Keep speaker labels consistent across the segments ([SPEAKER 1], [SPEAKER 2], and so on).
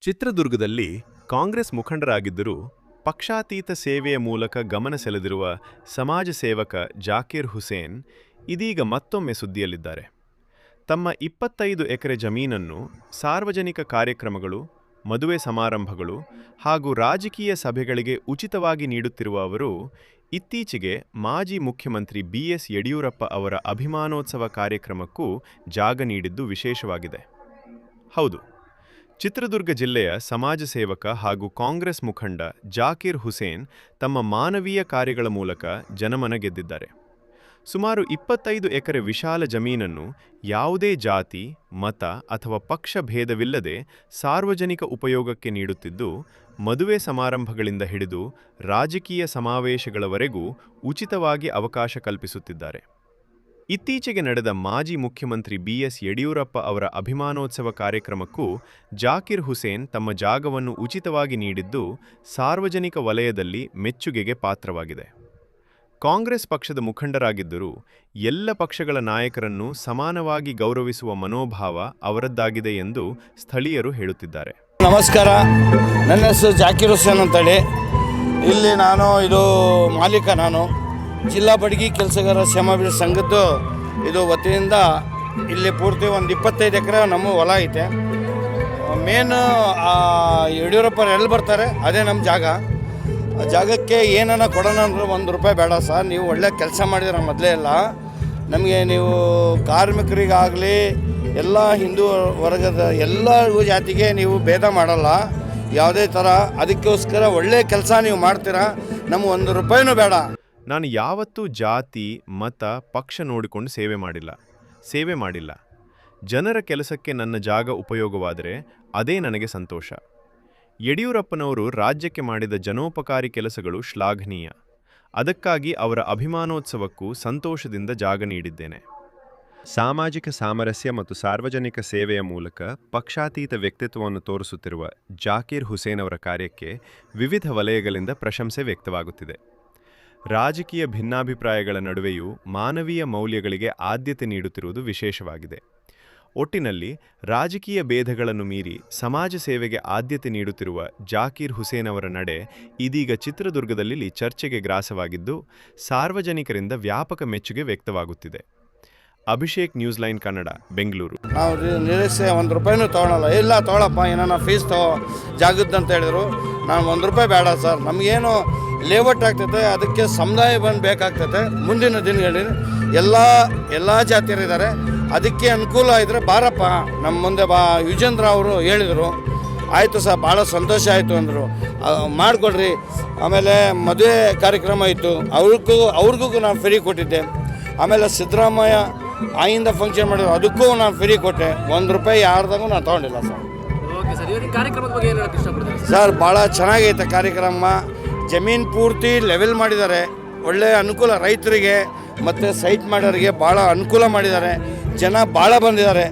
[SPEAKER 1] ಚಿತ್ರದುರ್ಗದಲ್ಲಿ ಕಾಂಗ್ರೆಸ್ ಮುಖಂಡರಾಗಿದ್ದರೂ ಪಕ್ಷಾತೀತ ಸೇವೆಯ ಮೂಲಕ ಗಮನ ಸೆಳೆದಿರುವ ಸಮಾಜ ಸೇವಕ ಜಾಕೀರ್ ಹುಸೇನ್ ಇದೀಗ ಮತ್ತೊಮ್ಮೆ ಸುದ್ದಿಯಲ್ಲಿದ್ದಾರೆ. ತಮ್ಮ 25 ಎಕರೆ ಜಮೀನನ್ನು ಸಾರ್ವಜನಿಕ ಕಾರ್ಯಕ್ರಮಗಳು, ಮದುವೆ ಸಮಾರಂಭಗಳು ಹಾಗೂ ರಾಜಕೀಯ ಸಭೆಗಳಿಗೆ ಉಚಿತವಾಗಿ ನೀಡುತ್ತಿರುವ ಅವರು ಇತ್ತೀಚೆಗೆ ಮಾಜಿ ಮುಖ್ಯಮಂತ್ರಿ BS ಯಡಿಯೂರಪ್ಪ ಅವರ ಅಭಿಮಾನೋತ್ಸವ ಕಾರ್ಯಕ್ರಮಕ್ಕೂ ಜಾಗ ನೀಡಿದ್ದು ವಿಶೇಷವಾಗಿದೆ. ಹೌದು, ಚಿತ್ರದುರ್ಗ ಜಿಲ್ಲೆಯ ಸಮಾಜ ಸೇವಕ ಹಾಗೂ ಕಾಂಗ್ರೆಸ್ ಮುಖಂಡ ಜಾಕೀರ್ ಹುಸೇನ್ ತಮ್ಮ ಮಾನವೀಯ ಕಾರ್ಯಗಳ ಮೂಲಕ ಜನಮನ ಗೆದ್ದಿದ್ದಾರೆ. ಸುಮಾರು 25 ಎಕರೆ ವಿಶಾಲ ಜಮೀನನ್ನು ಯಾವುದೇ ಜಾತಿ, ಮತ ಅಥವಾ ಪಕ್ಷ ಭೇದವಿಲ್ಲದೆ ಸಾರ್ವಜನಿಕ ಉಪಯೋಗಕ್ಕೆ ನೀಡುತ್ತಿದ್ದು, ಮದುವೆ ಸಮಾರಂಭಗಳಿಂದ ಹಿಡಿದು ರಾಜಕೀಯ ಸಮಾವೇಶಗಳವರೆಗೂ ಉಚಿತವಾಗಿ ಅವಕಾಶ ಕಲ್ಪಿಸುತ್ತಿದ್ದಾರೆ. ಇತ್ತೀಚೆಗೆ ನಡೆದ ಮಾಜಿ ಮುಖ್ಯಮಂತ್ರಿ BS ಯಡಿಯೂರಪ್ಪ ಅವರ ಅಭಿಮಾನೋತ್ಸವ ಕಾರ್ಯಕ್ರಮಕ್ಕೂ ಜಾಕೀರ್ ಹುಸೇನ್ ತಮ್ಮ ಜಾಗವನ್ನು ಉಚಿತವಾಗಿ ನೀಡಿದ್ದು ಸಾರ್ವಜನಿಕ ವಲಯದಲ್ಲಿ ಮೆಚ್ಚುಗೆಗೆ ಪಾತ್ರವಾಗಿದೆ. ಕಾಂಗ್ರೆಸ್ ಪಕ್ಷದ ಮುಖಂಡರಾಗಿದ್ದರೂ ಎಲ್ಲ ಪಕ್ಷಗಳ ನಾಯಕರನ್ನು ಸಮಾನವಾಗಿ ಗೌರವಿಸುವ ಮನೋಭಾವ ಅವರದ್ದಾಗಿದೆ ಎಂದು ಸ್ಥಳೀಯರು ಹೇಳುತ್ತಿದ್ದಾರೆ.
[SPEAKER 2] ನಮಸ್ಕಾರ, ನನ್ನ ಹೆಸರು ಜಾಕೀರ್ ಹುಸೇನ್ ಅಂತೇಳಿ. ಇಲ್ಲಿ ಇದು ಮಾಲೀಕ. ನಾನು ಜಿಲ್ಲಾ ಬಡಗಿ ಕೆಲಸಗಾರ ಶ್ರಮಜೀವಿ ಸಂಘದ್ದು ಇದು ವತಿಯಿಂದ ಇಲ್ಲಿ ಪೂರ್ತಿ ಒಂದು 25 ಎಕರೆ ನಮ್ಮ ಹೊಲ ಐತೆ. ಮೇನ್ ಯಡಿಯೂರಪ್ಪರು ಎಲ್ಲಿ ಬರ್ತಾರೆ ಅದೇ ನಮ್ಮ ಜಾಗ. ಆ ಜಾಗಕ್ಕೆ ಏನನ್ನ ಕೊಡೋಣ ಅಂದ್ರೆ ₹1 ಬೇಡ ಸರ್. ನೀವು ಒಳ್ಳೆ ಕೆಲಸ ಮಾಡಿದ್ರೆ ಮೊದಲೇ ಎಲ್ಲ ನಮಗೆ ನೀವು ಕಾರ್ಮಿಕರಿಗಾಗಲಿ ಎಲ್ಲ ಹಿಂದೂ ವರ್ಗದ ಎಲ್ಲ ಜಾತಿಗೆ ನೀವು ಭೇದ ಮಾಡಲ್ಲ ಯಾವುದೇ ಥರ. ಅದಕ್ಕೋಸ್ಕರ ಒಳ್ಳೆ ಕೆಲಸ ನೀವು ಮಾಡ್ತೀರಾ, ನಮಗೆ ₹1 ಬೇಡ.
[SPEAKER 1] ನಾನು ಯಾವತ್ತೂ ಜಾತಿ, ಮತ, ಪಕ್ಷ ನೋಡಿಕೊಂಡು ಸೇವೆ ಮಾಡಿಲ್ಲ. ಜನರ ಕೆಲಸಕ್ಕೆ ನನ್ನ ಜಾಗ ಉಪಯೋಗವಾದರೆ ಅದೇ ನನಗೆ ಸಂತೋಷ. ಯಡಿಯೂರಪ್ಪನವರು ರಾಜ್ಯಕ್ಕೆ ಮಾಡಿದ ಜನೋಪಕಾರಿ ಕೆಲಸಗಳು ಶ್ಲಾಘನೀಯ. ಅದಕ್ಕಾಗಿ ಅವರ ಅಭಿಮಾನೋತ್ಸವಕ್ಕೂ ಸಂತೋಷದಿಂದ ಜಾಗ ನೀಡಿದ್ದೇನೆ. ಸಾಮಾಜಿಕ ಸಾಮರಸ್ಯ ಮತ್ತು ಸಾರ್ವಜನಿಕ ಸೇವೆಯ ಮೂಲಕ ಪಕ್ಷಾತೀತ ವ್ಯಕ್ತಿತ್ವವನ್ನು ತೋರಿಸುತ್ತಿರುವ ಜಾಕೀರ್ ಹುಸೇನ್ ಅವರ ಕಾರ್ಯಕ್ಕೆ ವಿವಿಧ ವಲಯಗಳಿಂದ ಪ್ರಶಂಸೆ ವ್ಯಕ್ತವಾಗುತ್ತಿದೆ. ರಾಜಕೀಯ ಭಿನ್ನಾಭಿಪ್ರಾಯಗಳ ನಡುವೆಯೂ ಮಾನವೀಯ ಮೌಲ್ಯಗಳಿಗೆ ಆದ್ಯತೆ ನೀಡುತ್ತಿರುವುದು ವಿಶೇಷವಾಗಿದೆ. ಒಟ್ಟಿನಲ್ಲಿ ರಾಜಕೀಯ ಭೇದಗಳನ್ನು ಮೀರಿ ಸಮಾಜ ಸೇವೆಗೆ ಆದ್ಯತೆ ನೀಡುತ್ತಿರುವ ಜಾಕೀರ್ ಹುಸೇನ್ ಅವರ ನಡೆ ಇದೀಗ ಚಿತ್ರದುರ್ಗದಲ್ಲಿ ಚರ್ಚೆಗೆ ಗ್ರಾಸವಾಗಿದ್ದು, ಸಾರ್ವಜನಿಕರಿಂದ ವ್ಯಾಪಕ ಮೆಚ್ಚುಗೆ ವ್ಯಕ್ತವಾಗುತ್ತಿದೆ. Abhishek, news line Kannada, Bengaluru.
[SPEAKER 2] ನಾವು ನಿರೀಕ್ಷೆ ₹1 ತೊಗೊಳಲ್ಲ. ಇಲ್ಲ ತೊಗೊಳಪ್ಪ, ಏನಾನ ಫೀಸ್ ಜಾಗದ್ದಂತ ಹೇಳಿದ್ರು. ನಾನು ₹1 ಬೇಡ ಸರ್, ನಮಗೇನು ಲೇಔಟ್ ಆಗ್ತೈತೆ, ಅದಕ್ಕೆ ಸಮುದಾಯ ಬಂದು ಬೇಕಾಗ್ತೈತೆ. ಮುಂದಿನ ದಿನಗಳಲ್ಲಿ ಎಲ್ಲ ಜಾತಿಯರಿದ್ದಾರೆ, ಅದಕ್ಕೆ ಅನುಕೂಲ ಇದ್ದರೆ ಬಾರಪ್ಪ ನಮ್ಮ ಮುಂದೆ ಬಾ. ಯುಜೇಂದ್ರ ಅವರು ಹೇಳಿದರು. ಆಯಿತು ಸರ್, ಭಾಳ ಸಂತೋಷ ಆಯಿತು ಅಂದರು. ಮಾಡಿಕೊಡ್ರಿ. ಆಮೇಲೆ ಮದುವೆ ಕಾರ್ಯಕ್ರಮ ಇತ್ತು, ಅವ್ರಿಗೂ ನಾನು ಫ್ರೀ ಕೊಟ್ಟಿದ್ದೆ. ಆಮೇಲೆ ಸಿದ್ದರಾಮಯ್ಯ ಆಯಿಂದ ಫಂಕ್ಷನ್ ಮಾಡಿದ್ರು, ಅದಕ್ಕೂ ನಾನು ಫ್ರೀ ಕೊಟ್ಟೆ. ₹1 ಯಾರ್ದಾಗೂ ನಾನು ತೊಗೊಂಡಿಲ್ಲ ಸರ್. ಸರ್ ಭಾಳ ಚೆನ್ನಾಗೈತೆ ಕಾರ್ಯಕ್ರಮ. ಜಮೀನು ಪೂರ್ತಿ ಲೆವೆಲ್ ಮಾಡಿದ್ದಾರೆ. ಒಳ್ಳೆಯ ಅನುಕೂಲ ರೈತರಿಗೆ ಮತ್ತು ಸೈಟ್ ಮಾಡೋರಿಗೆ ಭಾಳ ಅನುಕೂಲ ಮಾಡಿದ್ದಾರೆ. ಜನ ಭಾಳ ಬಂದಿದ್ದಾರೆ,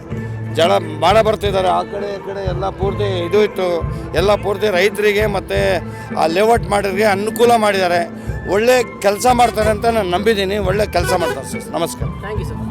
[SPEAKER 2] ಭಾಳ ಬರ್ತಿದ್ದಾರೆ. ಆ ಕಡೆ ಈ ಕಡೆ ಎಲ್ಲ ಪೂರ್ತಿ ಇದು ಇತ್ತು, ಎಲ್ಲ ಪೂರ್ತಿ ರೈತರಿಗೆ ಮತ್ತು ಆ ಲೇಔಟ್ ಮಾಡೋರಿಗೆ ಅನುಕೂಲ ಮಾಡಿದ್ದಾರೆ. ಒಳ್ಳೆ ಕೆಲಸ ಮಾಡ್ತಾರೆ ಅಂತ ನಾನು ನಂಬಿದ್ದೀನಿ. ಒಳ್ಳೆ ಕೆಲಸ ಮಾಡ್ತಾರೆ ಸರ್. ನಮಸ್ಕಾರ.
[SPEAKER 3] Thank you sir.